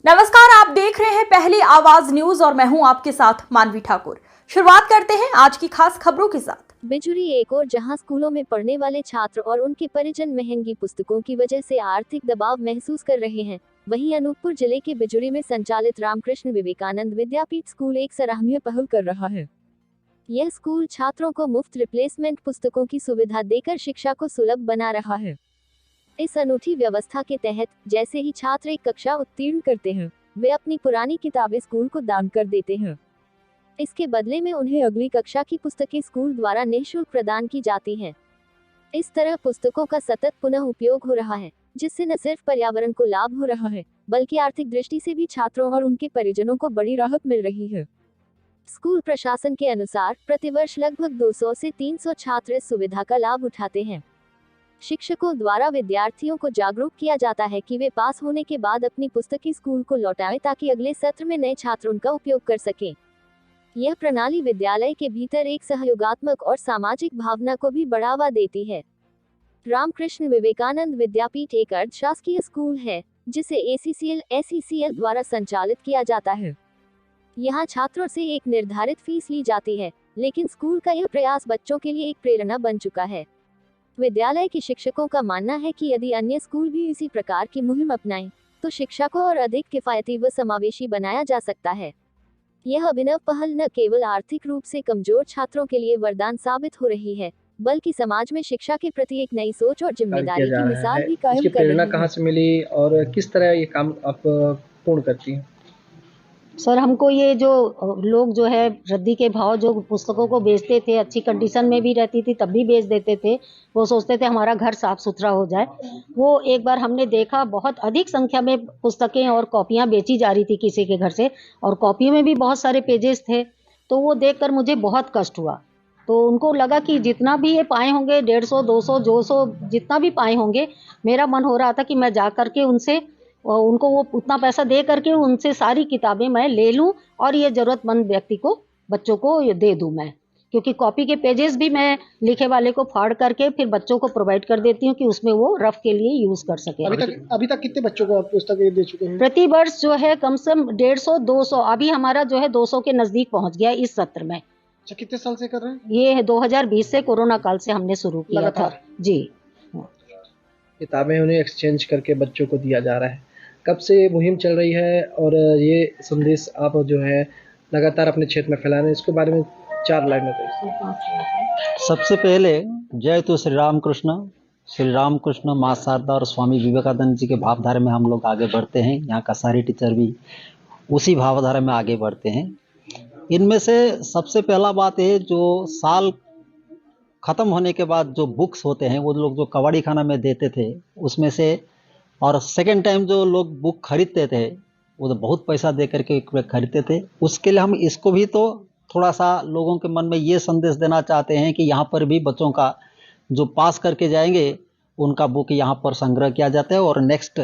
नमस्कार, आप देख रहे हैं पहली आवाज न्यूज और मैं हूं आपके साथ मानवी ठाकुर। शुरुआत करते हैं आज की खास खबरों के साथ। बिजुरी एक और जहां स्कूलों में पढ़ने वाले छात्र और उनके परिजन महंगी पुस्तकों की वजह से आर्थिक दबाव महसूस कर रहे हैं, वहीं अनूपपुर जिले के बिजुरी में संचालित रामकृष्ण विवेकानंद विद्यापीठ स्कूल एक सराहनीय पहल कर रहा है। यह स्कूल छात्रों को मुफ्त रिप्लेसमेंट पुस्तकों की सुविधा देकर शिक्षा को सुलभ बना रहा है। इस अनूठी व्यवस्था के तहत जैसे ही छात्र एक कक्षा उत्तीर्ण करते हैं, वे अपनी पुरानी किताबें स्कूल को दान कर देते हैं। इसके बदले में उन्हें अगली कक्षा की पुस्तकें स्कूल द्वारा निःशुल्क प्रदान की जाती हैं। इस तरह पुस्तकों का सतत पुनः उपयोग हो रहा है, जिससे न सिर्फ पर्यावरण को लाभ हो रहा है, बल्कि आर्थिक दृष्टि से भी छात्रों और उनके परिजनों को बड़ी राहत मिल रही है। स्कूल प्रशासन के अनुसार प्रतिवर्ष लगभग 200 से 300 छात्र इस सुविधा का लाभ उठाते हैं। शिक्षकों द्वारा विद्यार्थियों को जागरूक किया जाता है कि वे पास होने के बाद अपनी पुस्तकें स्कूल को लौटाएं ताकि अगले सत्र में नए छात्र उनका उपयोग कर सकें। यह प्रणाली विद्यालय के भीतर एक सहयोगात्मक और सामाजिक भावना को भी बढ़ावा देती है। रामकृष्ण विवेकानंद विद्यापीठ एक अर्धशासकीय स्कूल है, जिसे ACCL द्वारा संचालित किया जाता है। यहाँ छात्रों से एक निर्धारित फीस ली जाती है, लेकिन स्कूल का यह प्रयास बच्चों के लिए एक प्रेरणा बन चुका है। विद्यालय के शिक्षकों का मानना है कि यदि अन्य स्कूल भी इसी प्रकार की मुहिम अपनाएं, तो शिक्षा को और अधिक किफायती व समावेशी बनाया जा सकता है। यह अभिनव पहल न केवल आर्थिक रूप से कमजोर छात्रों के लिए वरदान साबित हो रही है, बल्कि समाज में शिक्षा के प्रति एक नई सोच और जिम्मेदारी की मिसाल भी कायम कर रही है। प्रेरणा कहाँ से मिली और किस तरह ये काम आप पूर्ण करती हैं? सर, हमको ये जो लोग जो है रद्दी के भाव जो पुस्तकों को बेचते थे, अच्छी कंडीशन में भी रहती थी तब भी बेच देते थे। वो सोचते थे हमारा घर साफ सुथरा हो जाए। वो एक बार हमने देखा, बहुत अधिक संख्या में पुस्तकें और कॉपियाँ बेची जा रही थी किसी के घर से, और कॉपियों में भी बहुत सारे पेजेस थे। तो वो देखकर मुझे बहुत कष्ट हुआ। तो उनको लगा कि जितना भी ये पाए होंगे, 150, 200, 200 जितना भी पाए होंगे, मेरा मन हो रहा था कि मैं जा करके उनसे उनको वो उतना पैसा दे करके उनसे सारी किताबें मैं ले लूं और ये ज़रूरतमंद व्यक्ति को, बच्चों को ये दे दूं मैं। क्योंकि कॉपी के पेजेस भी मैं लिखे वाले को फाड़ करके फिर बच्चों को प्रोवाइड कर देती हूँ कि उसमें वो रफ के लिए यूज़ कर सके। अभी तक कितने बच्चों को आप पुस्तकें दे चुके हैं? प्रति वर्ष जो है कम से कम 150, 200, अभी हमारा जो है 200 के नज़दीक पहुँच गया इस सत्र में। अच्छा, कितने साल से कर रहे हैं? ये 2020 से, कोरोना काल से हमने शुरू किया था जी। किताबें उन्हें एक्सचेंज करके बच्चों को दिया जा रहा है। कब से ये मुहिम चल रही है और ये संदेश आप जो है लगातार अपने क्षेत्र में फैला रहे हैं, इसके बारे में 4 लाइन में बताइए। सबसे पहले जय तो श्री रामकृष्ण, माँ शारदा और स्वामी विवेकानंद जी के भावधारा में हम लोग आगे बढ़ते हैं। यहाँ का सारे टीचर भी उसी भावधारा में आगे बढ़ते हैं। इनमें से सबसे पहला बात है, जो साल ख़त्म होने के बाद जो बुक्स होते हैं वो लोग जो कबाड़ी खाना में देते थे उसमें से, और सेकेंड टाइम जो लोग बुक खरीदते थे वो तो बहुत पैसा दे करके खरीदते थे। उसके लिए हम इसको भी तो थोड़ा सा लोगों के मन में ये संदेश देना चाहते हैं कि यहाँ पर भी बच्चों का जो पास करके जाएंगे उनका बुक यहाँ पर संग्रह किया जाता है और नेक्स्ट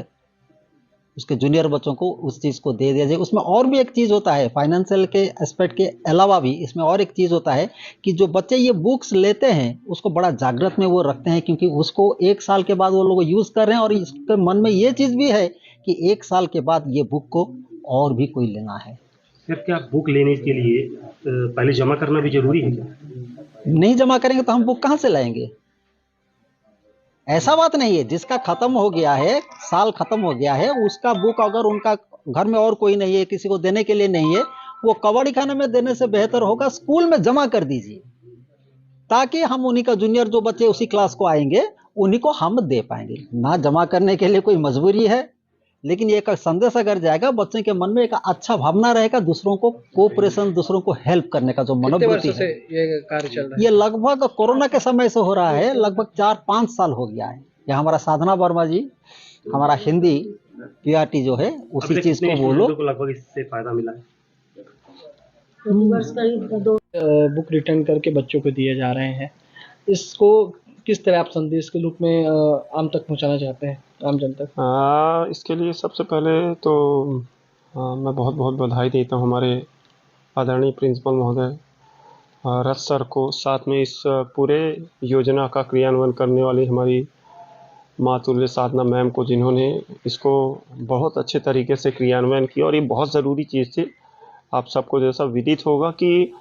उसके जूनियर बच्चों को उस चीज़ को दे दिया जाए। उसमें और भी एक चीज़ होता है, फाइनेंशियल के एस्पेक्ट के अलावा भी इसमें और एक चीज़ होता है कि जो बच्चे ये बुक्स लेते हैं उसको बड़ा जागृत में वो रखते हैं, क्योंकि उसको 1 साल के बाद वो लोग यूज़ कर रहे हैं और इसके मन में ये चीज़ भी है कि 1 साल के बाद ये बुक को और भी कोई लेना है। सर, क्या बुक लेने के लिए पहले जमा करना भी जरूरी है क्या? नहीं जमा करेंगे तो हम बुक कहाँ से लाएंगे? ऐसा बात नहीं है, जिसका खत्म हो गया है, साल खत्म हो गया है, उसका बुक अगर उनका घर में और कोई नहीं है, किसी को देने के लिए नहीं है, वो कबाड़ी खाने में देने से बेहतर होगा स्कूल में जमा कर दीजिए, ताकि हम उन्हीं का जूनियर जो बच्चे उसी क्लास को आएंगे उन्हीं को हम दे पाएंगे। ना जमा करने के लिए कोई मजबूरी है, लेकिन ये एक संदेश अगर जाएगा, बच्चे के मन में एक अच्छा भावना रहेगा, दूसरों को कोऑपरेशन, दूसरों को हेल्प करने का जो मनोवृत्ति है। ये कार्य चल रहा है? ये लगभग कोरोना के समय से हो रहा है, लगभग 4-5 साल हो गया है। ये हमारा साधना वर्मा जी, हमारा हिंदी PRT जो है उसी चीज को बोलो। लगभग इससे फायदा मिला है। बुक रिटर्न करके बच्चों को दिए जा रहे हैं, इसको किस तरह आप संदेश के रूप में आम तक पहुंचाना चाहते हैं, आम जन तक? इसके लिए सबसे पहले तो मैं बहुत बहुत बधाई देता हूँ हमारे आदरणीय प्रिंसिपल महोदय रथ सर को, साथ में इस पूरे योजना का क्रियान्वयन करने वाली हमारी मातुल्य साधना मैम को, जिन्होंने इसको बहुत अच्छे तरीके से क्रियान्वयन किया। और ये बहुत ज़रूरी चीज़ थी। आप सबको जैसा विदित होगा कि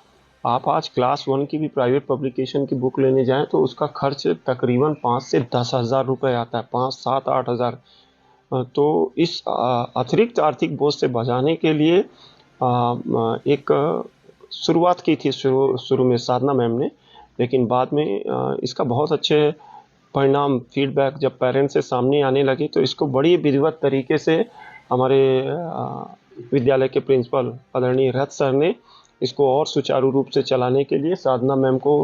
आप आज क्लास 1 की भी प्राइवेट पब्लिकेशन की बुक लेने जाएं तो उसका खर्च तकरीबन 5 से 10 हज़ार रुपये आता है, 5, 7, 8 हज़ार। तो इस अतिरिक्त आर्थिक बोझ से बचाने के लिए एक शुरुआत की थी शुरू में साधना मैम ने, लेकिन बाद में इसका बहुत अच्छे परिणाम, फीडबैक जब पेरेंट्स से सामने आने लगे तो इसको बड़ी विधिवत तरीके से हमारे विद्यालय के प्रिंसिपल आदरणीय रथ सर ने इसको और सुचारू रूप से चलाने के लिए साधना मैम को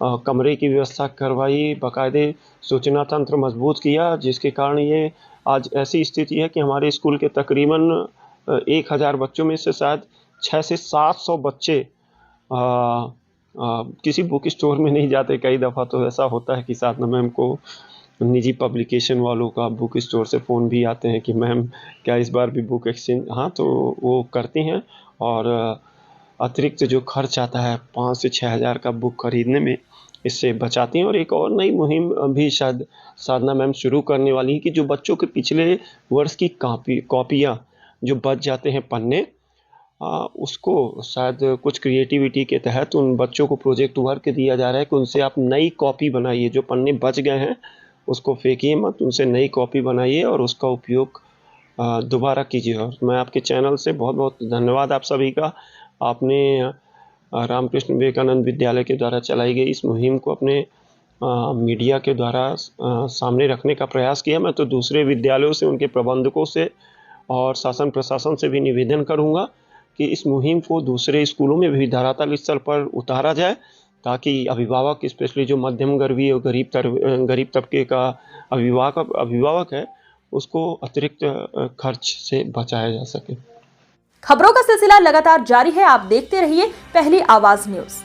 कमरे की व्यवस्था करवाई, बाकायदे सूचना तंत्र मजबूत किया, जिसके कारण ये आज ऐसी स्थिति है कि हमारे स्कूल के तकरीबन 1000 बच्चों में से शायद 600 से 700 बच्चे किसी बुक स्टोर में नहीं जाते। कई दफ़ा तो ऐसा होता है कि साधना मैम को निजी पब्लिकेशन वालों का बुक स्टोर से फ़ोन भी आते हैं कि मैम क्या इस बार भी बुक एक्सचेंज, हाँ तो वो करती हैं। और अतिरिक्त जो खर्च आता है 5 से 6 हज़ार का बुक खरीदने में, इससे बचाती हैं। और एक और नई मुहिम भी शायद साधना मैम शुरू करने वाली है कि जो बच्चों के पिछले वर्ष की कॉपियाँ जो बच जाते हैं पन्ने, उसको शायद कुछ क्रिएटिविटी के तहत उन बच्चों को प्रोजेक्ट वर्क दिया जा रहा है कि उनसे आप नई कॉपी बनाइए। जो पन्ने बच गए हैं उसको फेंकिए मत, उनसे नई कॉपी बनाइए और उसका उपयोग दोबारा कीजिए। और मैं आपके चैनल से बहुत बहुत धन्यवाद आप सभी का। आपने रामकृष्ण विवेकानंद विद्यालय के द्वारा चलाई गई इस मुहिम को अपने मीडिया के द्वारा सामने रखने का प्रयास किया। मैं तो दूसरे विद्यालयों से, उनके प्रबंधकों से और शासन प्रशासन से भी निवेदन करूंगा कि इस मुहिम को दूसरे स्कूलों में भी धरातल स्तर पर उतारा जाए, ताकि अभिभावक, स्पेशली जो मध्यम वर्गीय और गरीब तबके का अभिभावक है, उसको अतिरिक्त खर्च से बचाया जा सके। खबरों का सिलसिला लगातार जारी है। आप देखते रहिए पहली आवाज न्यूज।